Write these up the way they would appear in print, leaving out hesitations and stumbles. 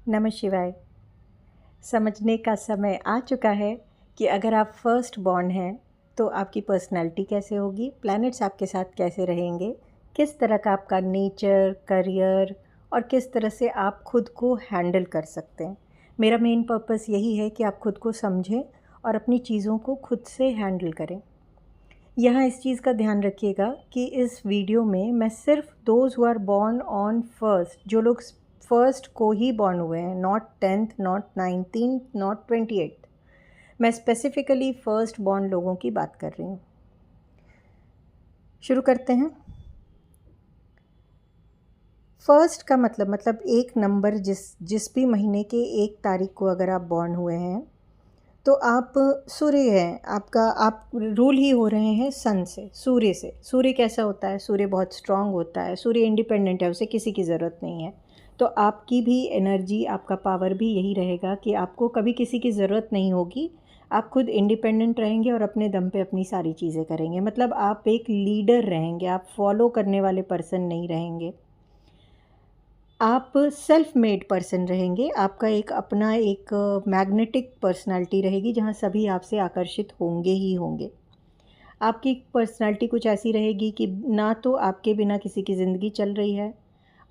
नमः शिवाय। समझने का समय आ चुका है कि अगर आप फर्स्ट बॉर्न हैं तो आपकी पर्सनैलिटी कैसे होगी, प्लैनेट्स आपके साथ कैसे रहेंगे, किस तरह का आपका नेचर, करियर और किस तरह से आप खुद को हैंडल कर सकते हैं। मेरा मेन पर्पस यही है कि आप खुद को समझें और अपनी चीज़ों को खुद से हैंडल करें। यहाँ इस चीज़ का ध्यान रखिएगा कि इस वीडियो में मैं सिर्फ those who are born on first, जो लोग फर्स्ट को ही बॉर्न हुए हैं, not 10th, not 19th, not 28th, मैं स्पेसिफ़िकली फर्स्ट बॉर्न लोगों की बात कर रही हूँ। शुरू करते हैं। फर्स्ट का मतलब एक नंबर, जिस भी महीने के 1 तारीख को अगर आप बॉर्न हुए हैं तो आप सूर्य हैं, आपका आप रूल ही हो रहे हैं सन से, सूर्य से। सूर्य कैसा होता है? सूर्य बहुत स्ट्रांग होता है, सूर्य इंडिपेंडेंट है, उसे किसी की ज़रूरत नहीं है। तो आपकी भी एनर्जी, आपका पावर भी यही रहेगा कि आपको कभी किसी की ज़रूरत नहीं होगी। आप खुद इंडिपेंडेंट रहेंगे और अपने दम पे अपनी सारी चीज़ें करेंगे। मतलब आप एक लीडर रहेंगे, आप फॉलो करने वाले पर्सन नहीं रहेंगे। आप सेल्फ मेड पर्सन रहेंगे। आपका एक अपना एक मैग्नेटिक पर्सनालिटी रहेगी जहाँ सभी आपसे आकर्षित होंगे ही होंगे। आपकी पर्सनालिटी कुछ ऐसी रहेगी कि ना तो आपके बिना किसी की ज़िंदगी चल रही है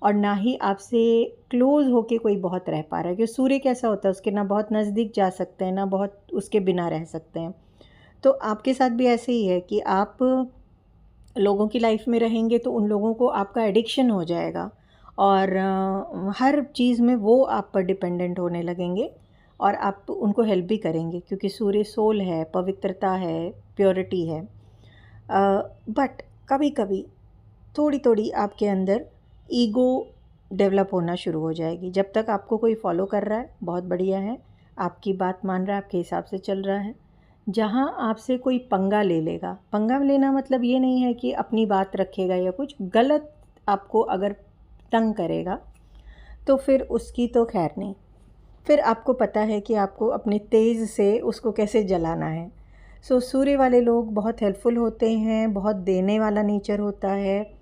और ना ही आपसे क्लोज़ होके कोई बहुत रह पा रहा है। क्योंकि सूर्य कैसा होता है, उसके ना बहुत नज़दीक जा सकते हैं, ना बहुत उसके बिना रह सकते हैं। तो आपके साथ भी ऐसे ही है कि आप लोगों की लाइफ में रहेंगे तो उन लोगों को आपका एडिक्शन हो जाएगा और हर चीज़ में वो आप पर डिपेंडेंट होने लगेंगे और आप उनको हेल्प भी करेंगे क्योंकि सूर्य सोल है, पवित्रता है, प्योरिटी है। बट कभी कभी थोड़ी थोड़ी आपके अंदर ईगो डेवलप होना शुरू हो जाएगी। जब तक आपको कोई फॉलो कर रहा है बहुत बढ़िया है, आपकी बात मान रहा है, आपके हिसाब से चल रहा है। जहाँ आपसे कोई पंगा ले लेगा, पंगा लेना मतलब ये नहीं है कि अपनी बात रखेगा या कुछ गलत आपको अगर तंग करेगा तो फिर उसकी तो खैर नहीं। फिर आपको पता है कि आपको अपने तेज़ से उसको कैसे जलाना है। सो सूर्य वाले लोग बहुत हेल्पफुल होते हैं, बहुत देने वाला नेचर होता है।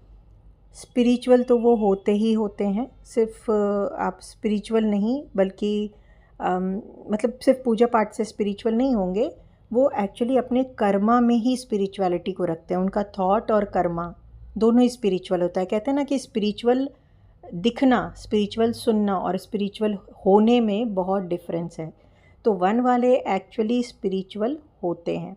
स्पिरिचुअल तो वो होते ही होते हैं। सिर्फ आप स्पिरिचुअल नहीं बल्कि मतलब सिर्फ पूजा पाठ से स्पिरिचुअल नहीं होंगे। वो एक्चुअली अपने कर्मा में ही स्पिरिचुअलिटी को रखते हैं। उनका थॉट और कर्मा दोनों ही स्पिरिचुअल होता है। कहते हैं ना कि स्पिरिचुअल दिखना, स्पिरिचुअल सुनना और स्पिरिचुअल होने में बहुत डिफरेंस है। तो वन वाले एक्चुअली स्पिरिचुअल होते हैं,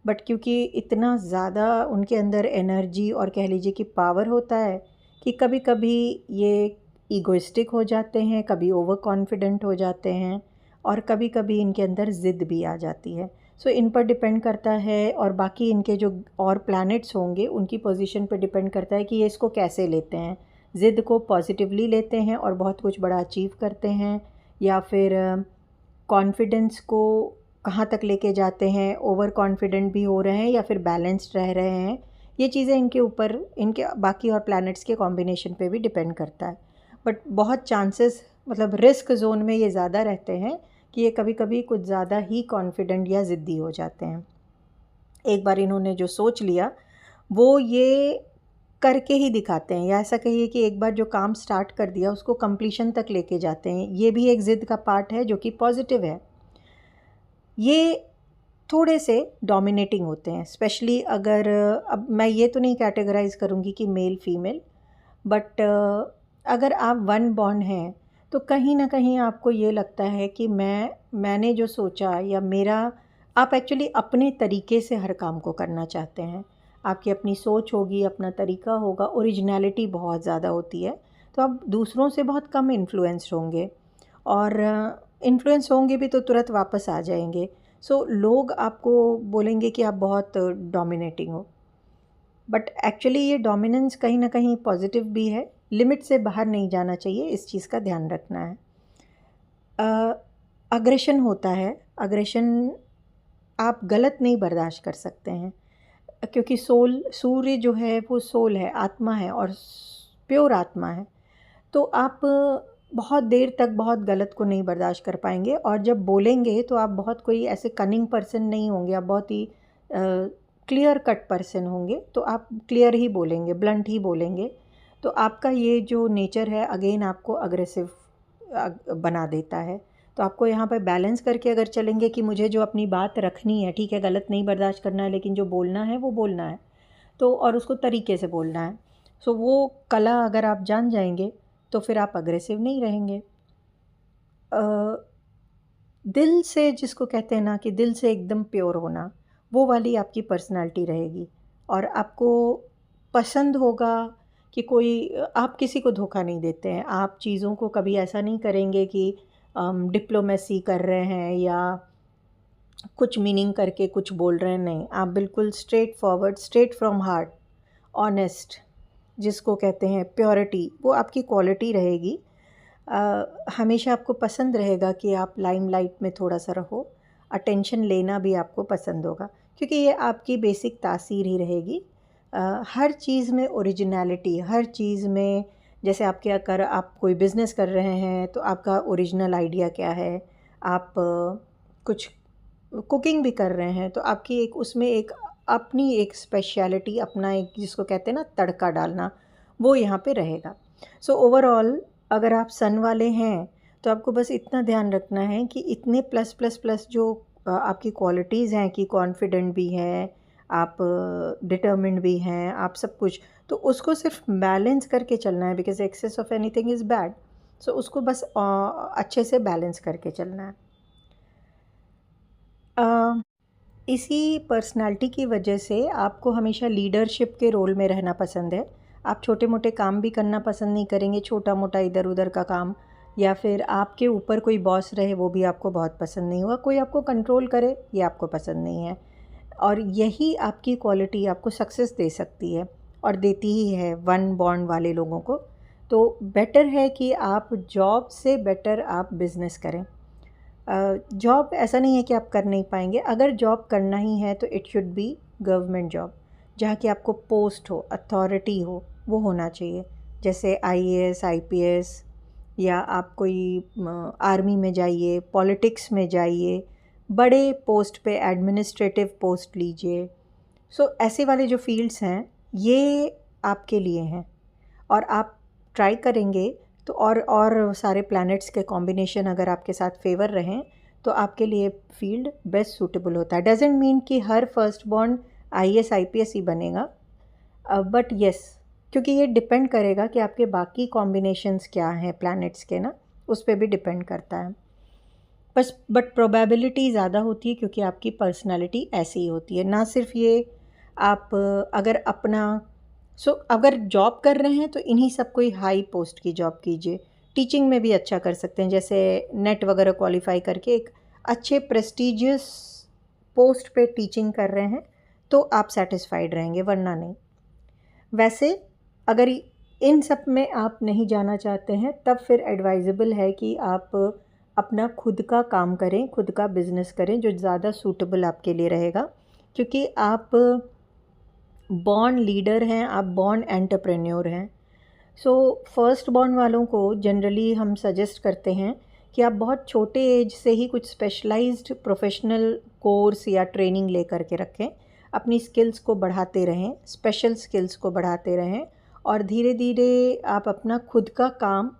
बट क्योंकि इतना ज़्यादा उनके अंदर एनर्जी और कह लीजिए कि पावर होता है कि कभी कभी ये ईगोइस्टिक हो जाते हैं, कभी ओवर कॉन्फिडेंट हो जाते हैं और कभी कभी इनके अंदर ज़िद भी आ जाती है। सो इन पर डिपेंड करता है और बाकी इनके जो और प्लैनेट्स होंगे उनकी पोजीशन पर डिपेंड करता है कि ये इसको कैसे लेते हैं। ज़िद को पॉजिटिवली लेते हैं और बहुत कुछ बड़ा अचीव करते हैं, या फिर कॉन्फिडेंस को कहाँ तक लेके जाते हैं, ओवर कॉन्फिडेंट भी हो रहे हैं या फिर बैलेंस्ड रह रहे हैं। ये चीज़ें इनके ऊपर, इनके बाकी और प्लैनेट्स के कॉम्बिनेशन पे भी डिपेंड करता है। बट बहुत चांसेस, मतलब रिस्क जोन में ये ज़्यादा रहते हैं कि ये कभी कभी कुछ ज़्यादा ही कॉन्फिडेंट या ज़िद्दी हो जाते हैं। एक बार इन्होंने जो सोच लिया वो ये करके ही दिखाते हैं, या ऐसा कहिए कि एक बार जो काम स्टार्ट कर दिया उसको कंप्लीशन तक लेके जाते हैं। ये भी एक ज़िद का पार्ट है जो कि पॉजिटिव है। ये थोड़े से डोमिनेटिंग होते हैं, स्पेशली अगर अब मैं ये तो नहीं कैटेगराइज करूँगी कि मेल फीमेल, बट अगर आप वन बॉर्न हैं तो कहीं ना कहीं आपको ये लगता है कि मैंने जो सोचा या मेरा, आप एक्चुअली अपने तरीके से हर काम को करना चाहते हैं। आपकी अपनी सोच होगी, अपना तरीका होगा, ओरिजिनलिटी बहुत ज़्यादा होती है। तो आप दूसरों से बहुत कम इन्फ्लुएंस्ड होंगे और इन्फ्लुएंस होंगे भी तो तुरंत वापस आ जाएंगे। सो लोग आपको बोलेंगे कि आप बहुत डोमिनेटिंग हो, बट एक्चुअली ये डोमिनेंस कहीं ना कहीं पॉजिटिव भी है। लिमिट से बाहर नहीं जाना चाहिए, इस चीज़ का ध्यान रखना है। अग्रेशन होता है, अग्रेशन आप गलत नहीं बर्दाश्त कर सकते हैं क्योंकि सोल, सूर्य जो है वो सोल है, आत्मा है और प्योर आत्मा है। तो आप बहुत देर तक बहुत गलत को नहीं बर्दाश्त कर पाएंगे और जब बोलेंगे तो आप बहुत कोई ऐसे कनिंग पर्सन नहीं होंगे, आप बहुत ही क्लियर कट पर्सन होंगे। तो आप क्लियर ही बोलेंगे, ब्लंट ही बोलेंगे। तो आपका ये जो नेचर है अगेन आपको अग्रेसिव बना देता है। तो आपको यहाँ पर बैलेंस करके अगर चलेंगे कि मुझे जो अपनी बात रखनी है, ठीक है, गलत नहीं बर्दाश्त करना है, लेकिन जो बोलना है वो बोलना है, तो और उसको तरीके से बोलना है। सो वो कला अगर आप जान जाएंगे तो फिर आप अग्रेसिव नहीं रहेंगे। दिल से, जिसको कहते हैं ना कि दिल से एकदम प्योर होना, वो वाली आपकी पर्सनालिटी रहेगी। और आपको पसंद होगा कि कोई, आप किसी को धोखा नहीं देते हैं, आप चीज़ों को कभी ऐसा नहीं करेंगे कि डिप्लोमेसी कर रहे हैं या कुछ मीनिंग करके कुछ बोल रहे हैं, नहीं, आप बिल्कुल straight forward, straight from heart, honest, जिसको कहते हैं प्योरिटी, वो आपकी क्वालिटी रहेगी। हमेशा आपको पसंद रहेगा कि आप लाइमलाइट में थोड़ा सा रहो, अटेंशन लेना भी आपको पसंद होगा, क्योंकि ये आपकी बेसिक तासीर ही रहेगी। हर चीज़ में ओरिजिनलिटी, हर चीज़ में, जैसे आपके अगर आप कोई बिज़नेस कर रहे हैं तो आपका ओरिजिनल आइडिया क्या है, आप कुछ कुकिंग भी कर रहे हैं तो आपकी एक उसमें एक अपनी एक स्पेशलिटी, अपना एक, जिसको कहते हैं ना तड़का डालना, वो यहाँ पे रहेगा। सो ओवरऑल अगर आप सन वाले हैं तो आपको बस इतना ध्यान रखना है कि इतने प्लस प्लस प्लस जो आपकी क्वालिटीज़ हैं कि कॉन्फिडेंट भी हैं आप, डिटर्मिन्ड भी हैं आप, सब कुछ, तो उसको सिर्फ बैलेंस करके चलना है, because excess of anything is bad. So उसको बस अच्छे से बैलेंस करके चलना है। इसी पर्सनालिटी की वजह से आपको हमेशा लीडरशिप के रोल में रहना पसंद है। आप छोटे मोटे काम भी करना पसंद नहीं करेंगे, छोटा मोटा इधर उधर का काम, या फिर आपके ऊपर कोई बॉस रहे वो भी आपको बहुत पसंद नहीं होगा, कोई आपको कंट्रोल करे ये आपको पसंद नहीं है। और यही आपकी क्वालिटी आपको सक्सेस दे सकती है, और देती ही है वन बॉन्ड वाले लोगों को। तो बेटर है कि आप जॉब से बेटर आप बिज़नेस करें। जॉब ऐसा नहीं है कि आप कर नहीं पाएंगे, अगर जॉब करना ही है तो it should be government job, जहाँ की आपको पोस्ट हो, अथॉरिटी हो, वो होना चाहिए। जैसे आईएएस, आईपीएस, या आप कोई आर्मी में जाइए, पॉलिटिक्स में जाइए, बड़े पोस्ट पे, एडमिनिस्ट्रेटिव पोस्ट लीजिए। सो ऐसे वाले जो फील्ड्स हैं ये आपके लिए हैं, और आप ट्राई करेंगे तो और सारे प्लैनेट्स के कॉम्बिनेशन अगर आपके साथ फेवर रहें तो आपके लिए फील्ड बेस्ट सूटेबल होता है। डजेंट मीन कि हर फर्स्ट बॉर्न आईएएस आईपीएस ही बनेगा, बट येस, क्योंकि ये डिपेंड करेगा कि आपके बाकी कॉम्बिनेशंस क्या हैं प्लैनेट्स के ना, उस पर भी डिपेंड करता है। बस बट प्रोबेबिलिटी ज़्यादा होती है क्योंकि आपकी पर्सनालिटी ऐसी ही होती है। ना सिर्फ ये, आप अगर अपना अगर जॉब कर रहे हैं तो इन्हीं सब कोई हाई पोस्ट की जॉब कीजिए। टीचिंग में भी अच्छा कर सकते हैं, जैसे नेट वगैरह क्वालिफाई करके एक अच्छे प्रेस्टिजियस पोस्ट पे टीचिंग कर रहे हैं तो आप सेटिस्फाइड रहेंगे, वरना नहीं। वैसे अगर इन सब में आप नहीं जाना चाहते हैं तब फिर एडवाइजेबल है कि आप अपना खुद का काम करें, खुद का बिज़नेस करें, जो ज़्यादा सूटेबल आपके लिए रहेगा, क्योंकि आप बॉर्न लीडर हैं, आप बॉर्न एंटरप्रेन्योर हैं। सो फर्स्ट बॉर्न वालों को जनरली हम सजेस्ट करते हैं कि आप बहुत छोटे एज से ही कुछ स्पेशलाइज्ड प्रोफेशनल कोर्स या ट्रेनिंग ले करके रखें, अपनी स्किल्स को बढ़ाते रहें, स्पेशल स्किल्स को बढ़ाते रहें, और धीरे धीरे आप अपना खुद का काम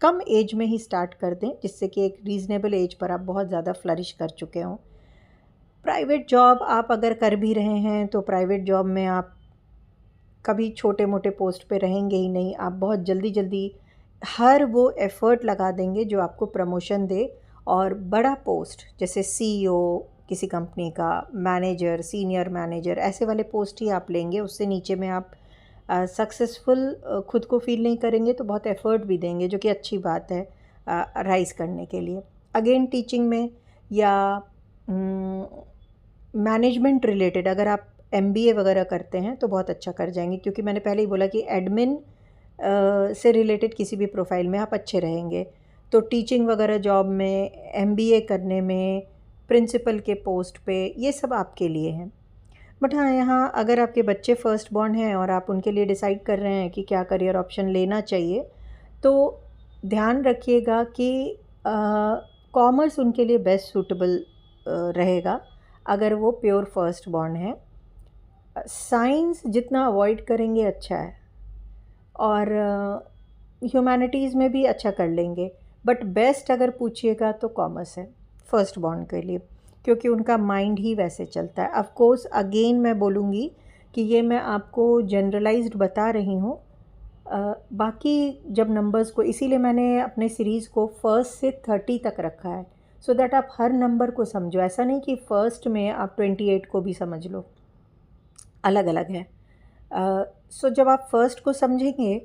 कम एज में ही स्टार्ट कर दें, जिससे कि एक रीज़नेबल एज पर आप बहुत ज़्यादा फ्लरिश कर चुके हों। प्राइवेट जॉब आप अगर कर भी रहे हैं तो प्राइवेट जॉब में आप कभी छोटे मोटे पोस्ट पे रहेंगे ही नहीं, आप बहुत जल्दी जल्दी हर वो एफ़र्ट लगा देंगे जो आपको प्रमोशन दे, और बड़ा पोस्ट जैसे सीईओ किसी कंपनी का, मैनेजर, सीनियर मैनेजर, ऐसे वाले पोस्ट ही आप लेंगे। उससे नीचे में आप सक्सेसफुल खुद को फील नहीं करेंगे तो बहुत एफ़र्ट भी देंगे, जो कि अच्छी बात है राइज़ करने के लिए। अगेन टीचिंग में या मैनेजमेंट रिलेटेड अगर आप एमबीए वगैरह करते हैं तो बहुत अच्छा कर जाएंगे, क्योंकि मैंने पहले ही बोला कि एडमिन से रिलेटेड किसी भी प्रोफाइल में आप अच्छे रहेंगे। तो टीचिंग वगैरह जॉब में, एमबीए करने में, प्रिंसिपल के पोस्ट पे, ये सब आपके लिए हैं। बट हाँ, यहाँ अगर आपके बच्चे फर्स्ट बॉर्न हैं और आप उनके लिए डिसाइड कर रहे हैं कि क्या करियर ऑप्शन लेना चाहिए, तो ध्यान रखिएगा कि कॉमर्स उनके लिए बेस्ट सूटेबल रहेगा अगर वो प्योर फर्स्ट बॉर्न है। साइंस जितना अवॉइड करेंगे अच्छा है, और ह्यूमैनिटीज़ में भी अच्छा कर लेंगे, बट बेस्ट अगर पूछिएगा तो कॉमर्स है फर्स्ट बॉर्न के लिए, क्योंकि उनका माइंड ही वैसे चलता है। ऑफ कोर्स अगेन मैं बोलूँगी कि ये मैं आपको जनरलाइज्ड बता रही हूँ। बाकी जब नंबर्स को, इसीलिए मैंने अपने सीरीज़ को फर्स्ट से 30 तक रखा है, सो दैट आप हर नंबर को समझो। ऐसा नहीं कि फ़र्स्ट में आप 28 को भी समझ लो, अलग अलग है। सो जब आप फर्स्ट को समझेंगे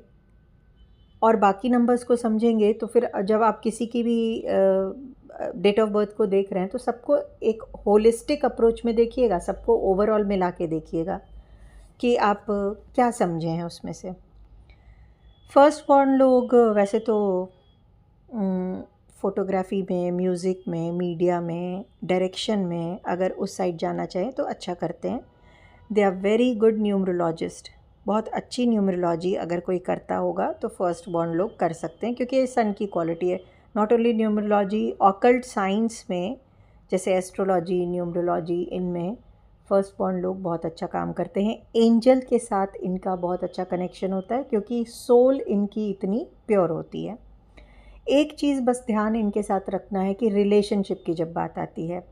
और बाकी नंबर्स को समझेंगे, तो फिर जब आप किसी की भी डेट ऑफ बर्थ को देख रहे हैं तो सबको एक होलिस्टिक अप्रोच में देखिएगा, सबको ओवरऑल मिला के देखिएगा कि आप क्या समझे हैं उसमें से। फर्स्ट बॉर्न लोग वैसे तो फ़ोटोग्राफ़ी में, म्यूज़िक में, मीडिया में, डायरेक्शन में अगर उस साइड जाना चाहें तो अच्छा करते हैं। They are very good numerologist. बहुत अच्छी न्यूमरोलॉजी अगर कोई करता होगा तो फर्स्ट बॉर्न लोग कर सकते हैं, क्योंकि ये सन की क्वालिटी है। Not only numerology, occult science में जैसे एस्ट्रोलॉजी, न्यूमरोलॉजी, इनमें फर्स्ट बॉर्न लोग बहुत अच्छा काम करते हैं। एंजल के साथ इनका बहुत अच्छा कनेक्शन होता है, क्योंकि सोल इनकी इतनी प्योर होती है। एक चीज़ बस ध्यान इनके साथ रखना है कि रिलेशनशिप की जब बात आती है,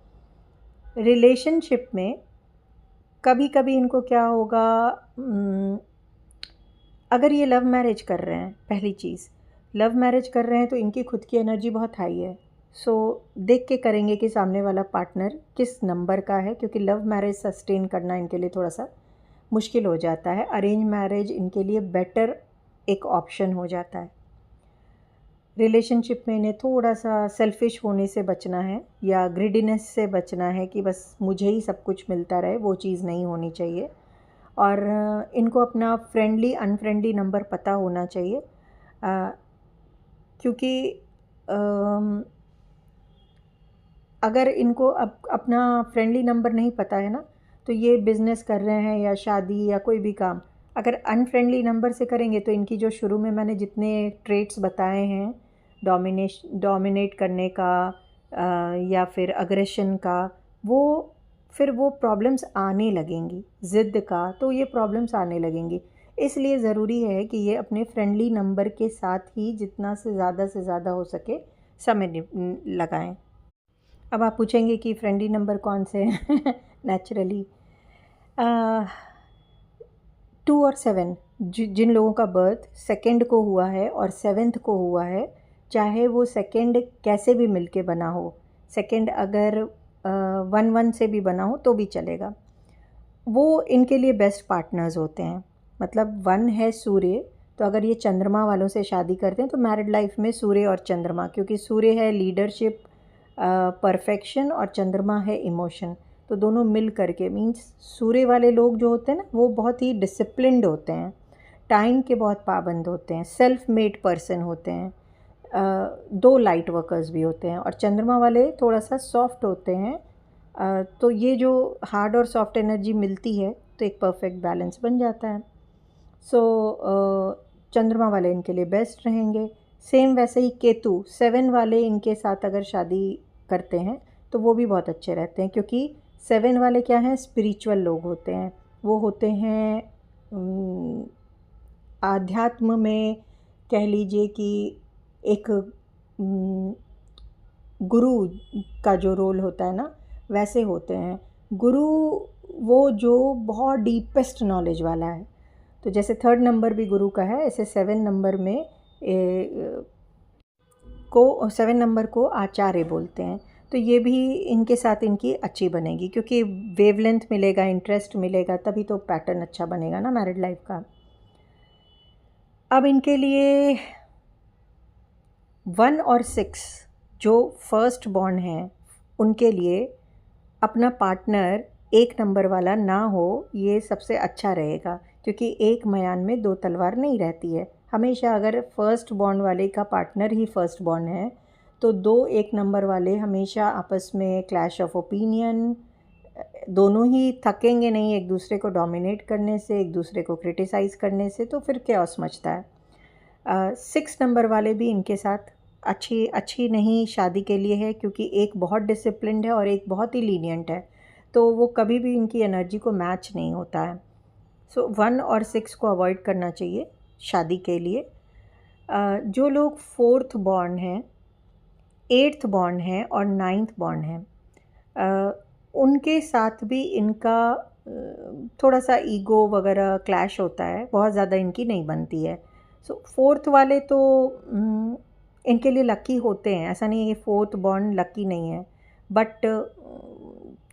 रिलेशनशिप में कभी कभी इनको क्या होगा, अगर ये लव मैरिज कर रहे हैं, पहली चीज़ लव मैरिज कर रहे हैं तो इनकी खुद की एनर्जी बहुत हाई है। सो देख के करेंगे कि सामने वाला पार्टनर किस नंबर का है, क्योंकि लव मैरिज सस्टेन करना इनके लिए थोड़ा सा मुश्किल हो जाता है। अरेंज मैरिज इनके लिए बेटर एक ऑप्शन हो जाता है। रिलेशनशिप में इन्हें थोड़ा सा सेल्फिश होने से बचना है, या ग्रिडीनेस से बचना है कि बस मुझे ही सब कुछ मिलता रहे, वो चीज़ नहीं होनी चाहिए। और इनको अपना फ्रेंडली अनफ्रेंडली नंबर पता होना चाहिए, क्योंकि अगर इनको अपना फ्रेंडली नंबर नहीं पता है ना, तो ये बिज़नेस कर रहे हैं या शादी या कोई भी काम अगर अनफ्रेंडली नंबर से करेंगे तो इनकी जो शुरू में मैंने जितने ट्रेट्स बताए हैं, डोमिनेट करने का या फिर अग्रेशन का, फिर वो प्रॉब्लम्स आने लगेंगी, ज़िद का, तो ये प्रॉब्लम्स आने लगेंगी। इसलिए ज़रूरी है कि ये अपने फ्रेंडली नंबर के साथ ही जितना से ज़्यादा हो सके समय लगाएं। अब आप पूछेंगे कि फ्रेंडली नंबर कौन से हैं? नेचुरली 2 और 7, जिन लोगों का बर्थ सेकंड को हुआ है और 7th को हुआ है, चाहे वो सेकंड कैसे भी मिलके बना हो, सेकंड अगर 1-1 से भी बना हो तो भी चलेगा, वो इनके लिए बेस्ट पार्टनर्स होते हैं। मतलब 1 है सूर्य, तो अगर ये चंद्रमा वालों से शादी करते हैं तो मैरिड लाइफ में सूर्य और चंद्रमा, क्योंकि सूर्य है लीडरशिप, परफेक्शन, और चंद्रमा है इमोशन, तो दोनों मिल करके मीन्स सूर्य वाले लोग जो होते हैं ना, वो बहुत ही डिसिप्लिन्ड होते हैं, टाइम के बहुत पाबंद होते हैं, सेल्फ मेड पर्सन होते हैं, 2 लाइट वर्कर्स भी होते हैं, और चंद्रमा वाले थोड़ा सा सॉफ्ट होते हैं। तो ये जो हार्ड और सॉफ्ट एनर्जी मिलती है तो एक परफेक्ट बैलेंस बन जाता है। सो चंद्रमा वाले इनके लिए बेस्ट रहेंगे। सेम वैसे ही केतु 7 वाले इनके साथ अगर शादी करते हैं तो वो भी बहुत अच्छे रहते हैं, क्योंकि 7 वाले क्या हैं, स्पिरिचुअल लोग होते हैं। वो होते हैं आध्यात्म में, कह लीजिए कि एक गुरु का जो रोल होता है ना, वैसे होते हैं। गुरु वो जो बहुत डीपेस्ट नॉलेज वाला है, तो जैसे 3rd नंबर भी गुरु का है, ऐसे 7 नंबर में 7 नंबर को आचार्य बोलते हैं। तो ये भी इनके साथ इनकी अच्छी बनेगी, क्योंकि वेवलेंथ मिलेगा, इंटरेस्ट मिलेगा, तभी तो पैटर्न अच्छा बनेगा ना मैरिड लाइफ का। अब इनके लिए 1 और 6 जो फर्स्ट बॉर्न हैं, उनके लिए अपना पार्टनर 1 नंबर वाला ना हो, ये सबसे अच्छा रहेगा, क्योंकि एक मयान में 2 तलवार नहीं रहती है। हमेशा अगर फर्स्ट बॉर्न वाले का पार्टनर ही फर्स्ट बॉर्न है तो 2 1 नंबर वाले हमेशा आपस में क्लैश ऑफ ओपिनियन, दोनों ही थकेंगे नहीं एक दूसरे को डोमिनेट करने से, एक दूसरे को क्रिटिसाइज़ करने से, तो फिर chaos मचता है। 6 नंबर वाले भी इनके साथ अच्छी नहीं शादी के लिए है, क्योंकि एक बहुत डिसिप्लिन्ड है और एक बहुत ही लीनियंट है, तो वो कभी भी इनकी एनर्जी को मैच नहीं होता है। सो 1 और 6 को अवॉइड करना चाहिए शादी के लिए। जो लोग 4th बॉर्न हैं, 8th बॉन्ड है और 9th बॉन्ड है, उनके साथ भी इनका थोड़ा सा ईगो वगैरह क्लैश होता है, बहुत ज़्यादा इनकी नहीं बनती है। सो 4th वाले तो इनके लिए लकी होते हैं, ऐसा नहीं है कि 4th बॉन्ड लकी नहीं है, बट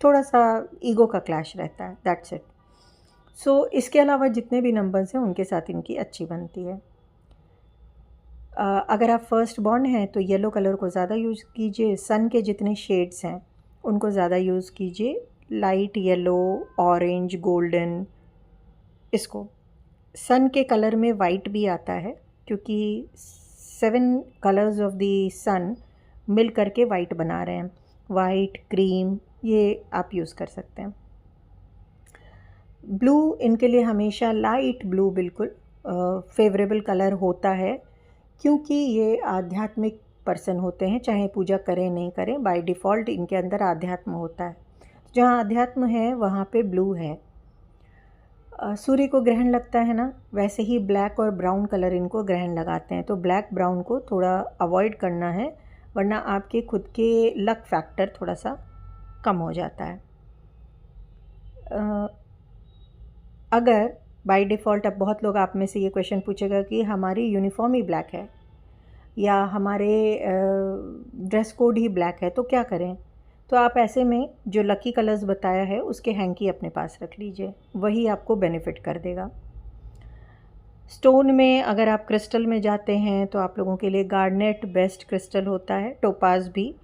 थोड़ा सा ईगो का क्लैश रहता है, दैट्स इट। सो इसके अलावा जितने भी नंबर्स हैं उनके साथ इनकी अच्छी बनती है। अगर आप फर्स्ट बॉन्ड हैं तो येलो कलर को ज़्यादा यूज़ कीजिए, सन के जितने शेड्स हैं उनको ज़्यादा यूज़ कीजिए, लाइट येलो, ऑरेंज, गोल्डन। इसको सन के कलर में वाइट भी आता है, क्योंकि 7 कलर्स ऑफ द सन मिल करके वाइट बना रहे हैं। वाइट, क्रीम, ये आप यूज़ कर सकते हैं। ब्लू इनके लिए हमेशा लाइट ब्लू बिल्कुल फेवरेबल कलर होता है, क्योंकि ये आध्यात्मिक पर्सन होते हैं, चाहे पूजा करें नहीं करें, बाय डिफ़ॉल्ट इनके अंदर आध्यात्म होता है। जहाँ आध्यात्म है वहाँ पे ब्लू है। सूर्य को ग्रहण लगता है ना, वैसे ही ब्लैक और ब्राउन कलर इनको ग्रहण लगाते हैं, तो ब्लैक ब्राउन को थोड़ा अवॉइड करना है, वरना आपके खुद के लक फैक्टर थोड़ा सा कम हो जाता है। अगर बाय डिफ़ॉल्ट, अब बहुत लोग आप में से ये क्वेश्चन पूछेगा कि हमारी यूनिफॉर्म ही ब्लैक है या हमारे ड्रेस कोड ही ब्लैक है, तो क्या करें? तो आप ऐसे में जो लकी कलर्स बताया है उसके हैंकी अपने पास रख लीजिए, वही आपको बेनिफिट कर देगा। स्टोन में अगर आप क्रिस्टल में जाते हैं तो आप लोगों के लिए गार्नेट बेस्ट क्रिस्टल होता है, टोपाज भी।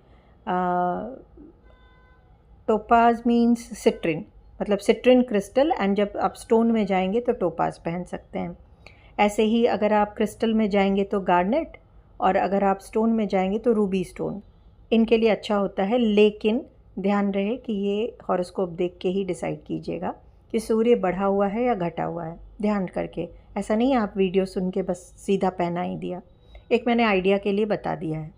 टोपाज मीन्स सिट्रिन, मतलब सिट्रिन क्रिस्टल, एंड जब आप स्टोन में जाएंगे तो टोपाज पहन सकते हैं। ऐसे ही अगर आप क्रिस्टल में जाएंगे तो गार्नेट, और अगर आप स्टोन में जाएंगे तो रूबी स्टोन इनके लिए अच्छा होता है। लेकिन ध्यान रहे कि ये हॉरोस्कोप देख के ही डिसाइड कीजिएगा कि सूर्य बढ़ा हुआ है या घटा हुआ है, ध्यान करके। ऐसा नहीं आप वीडियो सुन के बस सीधा पहना ही दिया, एक मैंने आइडिया के लिए बता दिया है।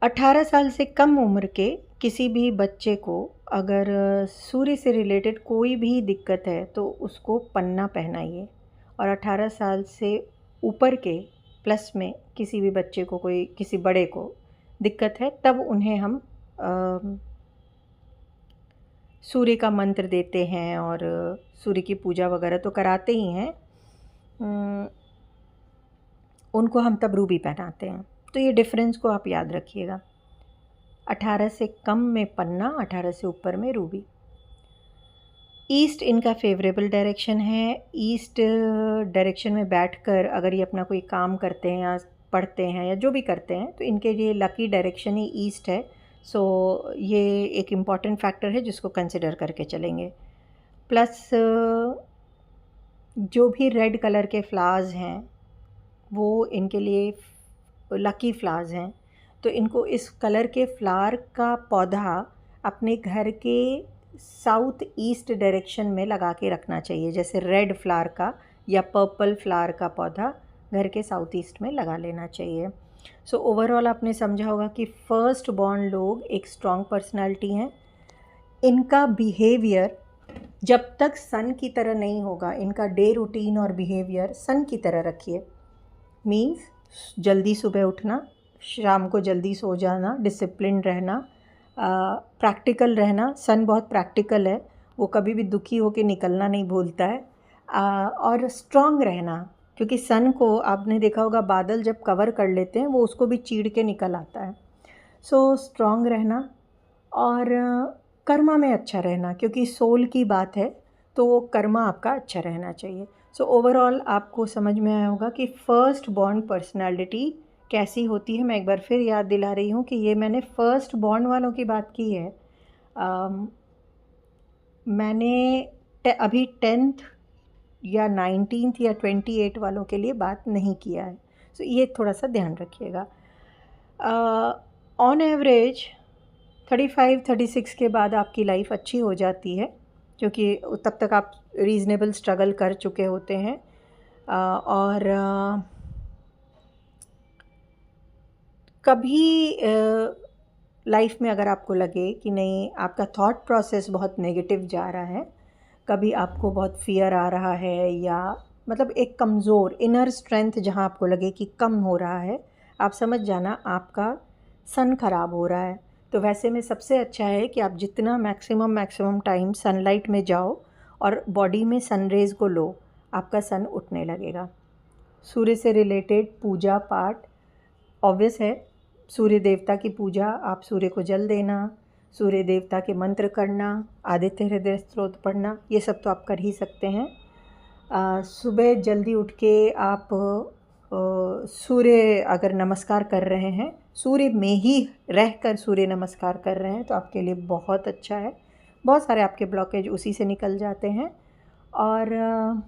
18 साल से कम उम्र के किसी भी बच्चे को अगर सूर्य से रिलेटेड कोई भी दिक्कत है तो उसको पन्ना पहनाइए, और 18 साल से ऊपर के प्लस में किसी भी बच्चे को, कोई किसी बड़े को दिक्कत है, तब उन्हें हम सूर्य का मंत्र देते हैं और सूर्य की पूजा वगैरह तो कराते ही हैं, उनको हम तब रूबी पहनाते हैं। तो ये डिफरेंस को आप याद रखिएगा, 18 से कम में पन्ना, 18 से ऊपर में रूबी। ईस्ट इनका फेवरेबल डायरेक्शन है। ईस्ट डायरेक्शन में बैठकर अगर ये अपना कोई काम करते हैं या पढ़ते हैं या जो भी करते हैं तो इनके लिए लकी डायरेक्शन ही ईस्ट है। सो ये एक इम्पॉर्टेंट फैक्टर है जिसको कंसिडर करके चलेंगे। प्लस जो भी रेड कलर के फ्लावर्स हैं वो इनके लिए लकी फ्लावर्स हैं, तो इनको इस कलर के फ्लावर का पौधा अपने घर के साउथ ईस्ट डायरेक्शन में लगा के रखना चाहिए। जैसे रेड फ्लावर का या पर्पल फ्लावर का पौधा घर के साउथ ईस्ट में लगा लेना चाहिए। सो ओवरऑल आपने समझा होगा कि फर्स्ट बॉर्न लोग एक स्ट्रॉन्ग पर्सनालिटी हैं। इनका बिहेवियर जब तक सन की तरह नहीं होगा, इनका डे रूटीन और बिहेवियर सन की तरह रखिए। मीन्स जल्दी सुबह उठना, शाम को जल्दी सो जाना, डिसिप्लिन रहना, प्रैक्टिकल रहना। सन बहुत प्रैक्टिकल है, वो कभी भी दुखी होकर निकलना नहीं भूलता है। और स्ट्रॉन्ग रहना, क्योंकि सन को आपने देखा होगा बादल जब कवर कर लेते हैं वो उसको भी चीड़ के निकल आता है। सो स्ट्रॉन्ग रहना और कर्मा में अच्छा रहना, क्योंकि सोल की बात है तो वो कर्मा आपका अच्छा रहना चाहिए। सो ओवरऑल आपको समझ में आया होगा कि फर्स्ट बॉर्न पर्सनालिटी कैसी होती है। मैं एक बार फिर याद दिला रही हूँ कि ये मैंने फर्स्ट बॉर्न वालों की बात की है। मैंने अभी 10th या 19th या 28 वालों के लिए बात नहीं किया है। सो ये थोड़ा सा ध्यान रखिएगा। ऑन एवरेज 35-36 के बाद आपकी लाइफ अच्छी हो जाती है, क्योंकि तब तक आप रीज़नेबल स्ट्रगल कर चुके होते हैं। और कभी लाइफ में अगर आपको लगे कि नहीं, आपका थॉट प्रोसेस बहुत नेगेटिव जा रहा है, कभी आपको बहुत फियर आ रहा है, या मतलब एक कमज़ोर इनर स्ट्रेंथ जहाँ आपको लगे कि कम हो रहा है, आप समझ जाना आपका सन ख़राब हो रहा है। तो वैसे में सबसे अच्छा है कि आप जितना मैक्सिमम टाइम सनलाइट में जाओ और बॉडी में सन रेज़ को लो, आपका सन उठने लगेगा। सूर्य से रिलेटेड पूजा पाठ ऑब्वियस है, सूर्य देवता की पूजा, आप सूर्य को जल देना, सूर्य देवता के मंत्र करना, आदित्य हृदय स्तोत्र पढ़ना, ये सब तो आप कर ही सकते हैं। सुबह जल्दी उठ के आप सूर्य अगर नमस्कार कर रहे हैं, सूर्य में ही रहकर सूर्य नमस्कार कर रहे हैं तो आपके लिए बहुत अच्छा है। बहुत सारे आपके ब्लॉकेज उसी से निकल जाते हैं। और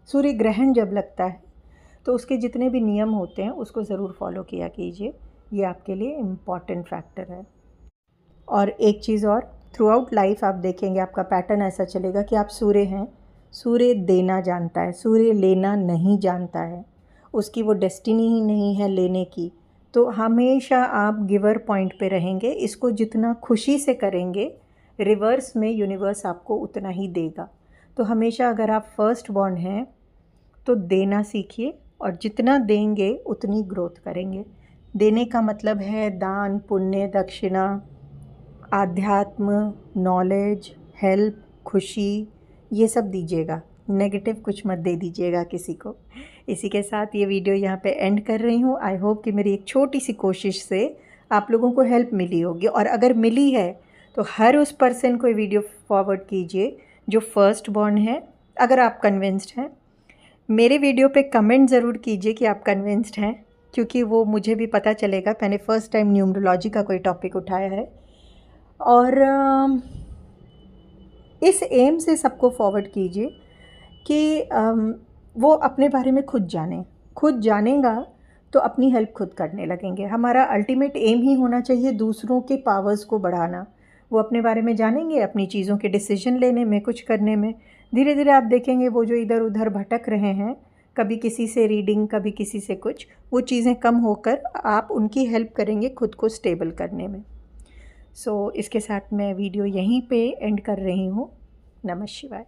सूर्य ग्रहण जब लगता है तो उसके जितने भी नियम होते हैं उसको ज़रूर फॉलो किया कीजिए, ये आपके लिए इम्पॉर्टेंट फैक्टर है। और एक चीज़ और, थ्रू आउट लाइफ आप देखेंगे आपका पैटर्न ऐसा चलेगा कि आप सूर्य हैं, सूर्य देना जानता है, सूर्य लेना नहीं जानता है, उसकी वो डेस्टिनी ही नहीं है लेने की। तो हमेशा आप गिवर पॉइंट पे रहेंगे। इसको जितना खुशी से करेंगे, रिवर्स में यूनिवर्स आपको उतना ही देगा। तो हमेशा अगर आप फर्स्ट बॉर्न हैं तो देना सीखिए, और जितना देंगे उतनी ग्रोथ करेंगे। देने का मतलब है दान, पुण्य, दक्षिणा, आध्यात्म, नॉलेज, हेल्प, खुशी, ये सब दीजिएगा। नेगेटिव कुछ मत दे दीजिएगा किसी को। इसी के साथ ये वीडियो यहाँ पे एंड कर रही हूँ। आई होप कि मेरी एक छोटी सी कोशिश से आप लोगों को हेल्प मिली होगी, और अगर मिली है तो हर उस पर्सन को ये वीडियो फॉरवर्ड कीजिए जो फर्स्ट बॉर्न है। अगर आप कन्विंस्ड हैं, मेरे वीडियो पे कमेंट ज़रूर कीजिए कि आप कन्विंस्ड हैं, क्योंकि वो मुझे भी पता चलेगा। मैंने फ़र्स्ट टाइम न्यूमरोलॉजी का कोई टॉपिक उठाया है, और इस एम से सबको फॉरवर्ड कीजिए कि वो अपने बारे में खुद जाने। खुद जानेगा तो अपनी हेल्प खुद करने लगेंगे। हमारा अल्टीमेट एम ही होना चाहिए दूसरों के पावर्स को बढ़ाना। वो अपने बारे में जानेंगे, अपनी चीज़ों के डिसीजन लेने में, कुछ करने में। धीरे धीरे आप देखेंगे वो जो इधर उधर भटक रहे हैं, कभी किसी से रीडिंग, कभी किसी से कुछ, वो चीज़ें कम होकर आप उनकी हेल्प करेंगे खुद को स्टेबल करने में। सो इसके साथ मैं वीडियो यहीं पे एंड कर रही हूँ। नमः शिवाय।